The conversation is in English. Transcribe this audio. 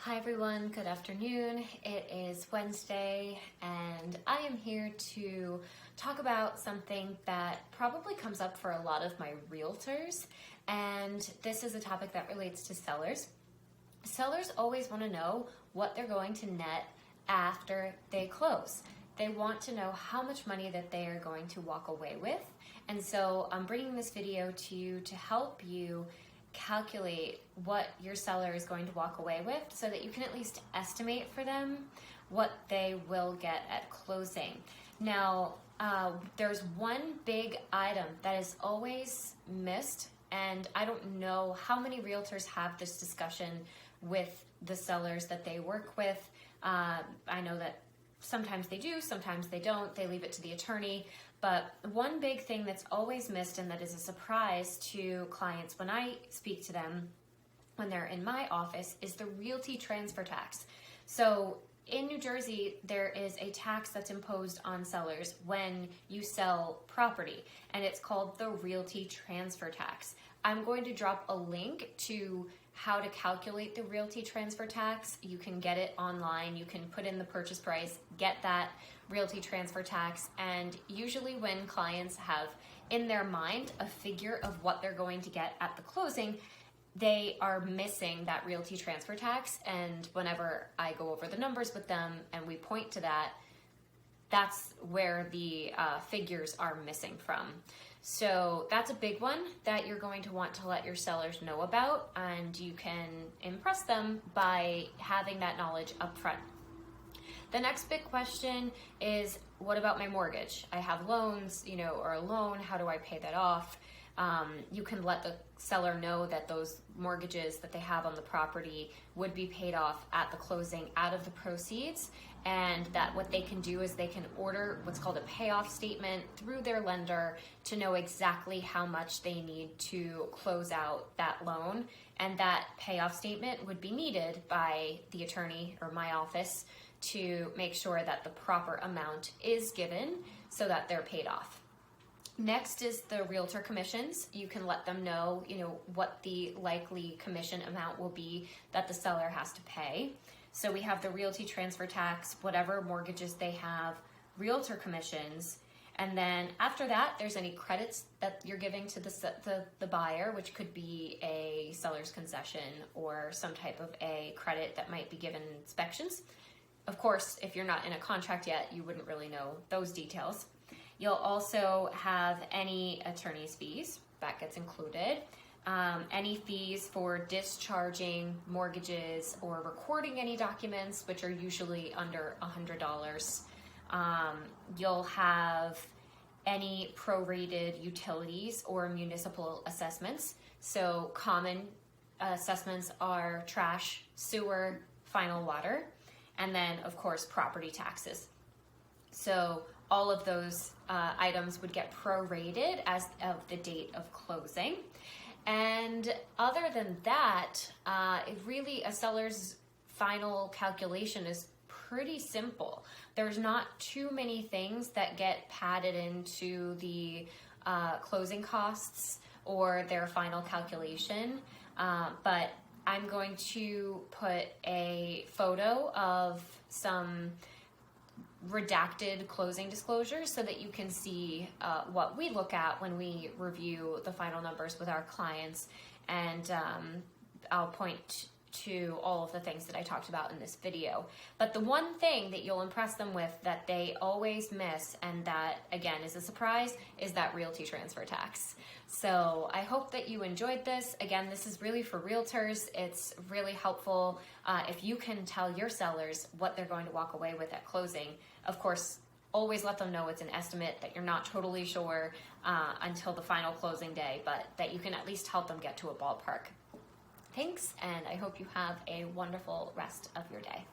Hi everyone, good afternoon. It is Wednesday and I am here to talk about something that probably comes up for a lot of my realtors, and this is a topic that relates to sellers. Sellers always want to know what they're going to net after they close. They want to know how much money that they are going to walk away with, and so I'm bringing this video to you to help you calculate what your seller is going to walk away with so that you can at least estimate for them what they will get at closing. Now, there's one big item that is always missed, and I don't know how many realtors have this discussion with the sellers that they work with. I know that sometimes they do, sometimes they don't. They leave it to the attorney. But one big thing that's always missed, and that is a surprise to clients when I speak to them when they're in my office, is the realty transfer tax. So in New Jersey, there is a tax that's imposed on sellers when you sell property, and it's called the realty transfer tax. I'm going to drop a link to how to calculate the realty transfer tax. You can get it online. You can put in the purchase price, get that realty transfer tax, and usually when clients have in their mind a figure of what they're going to get at the closing, they are missing that realty transfer tax, and whenever I go over the numbers with them and we point to that, that's where the figures are missing from. So that's a big one that you're going to want to let your sellers know about, and you can impress them by having that knowledge up front. The next big question is, what about my mortgage? I have loans, or a loan, how do I pay that off? You can let the seller know that those mortgages that they have on the property would be paid off at the closing out of the proceeds, and that what they can do is they can order what's called a payoff statement through their lender to know exactly how much they need to close out that loan, and that payoff statement would be needed by the attorney or my office to make sure that the proper amount is given so that they're paid off. Next is the realtor commissions. You can let them know, what the likely commission amount will be that the seller has to pay. So we have the realty transfer tax, whatever mortgages they have, realtor commissions, and then after that, there's any credits that you're giving to the buyer, which could be a seller's concession or some type of a credit that might be given inspections. Of course, if you're not in a contract yet, you wouldn't really know those details. You'll also have any attorney's fees, that gets included. Any fees for discharging mortgages or recording any documents, which are usually under $100. You'll have any prorated utilities or municipal assessments. So common assessments are trash, sewer, final water, and then of course property taxes. So all of those items would get prorated as of the date of closing. And other than that, really a seller's final calculation is pretty simple. There's not too many things that get padded into the closing costs or their final calculation, but I'm going to put a photo of some redacted closing disclosures so that you can see what we look at when we review the final numbers with our clients, and I'll point to all of the things that I talked about in this video. But the one thing that you'll impress them with that they always miss, and that again is a surprise, is that realty transfer tax. So I hope that you enjoyed this. Again, this is really for realtors. It's really helpful if you can tell your sellers what they're going to walk away with at closing. Of course, always let them know it's an estimate, that you're not totally sure until the final closing day, but that you can at least help them get to a ballpark. Thanks, and I hope you have a wonderful rest of your day.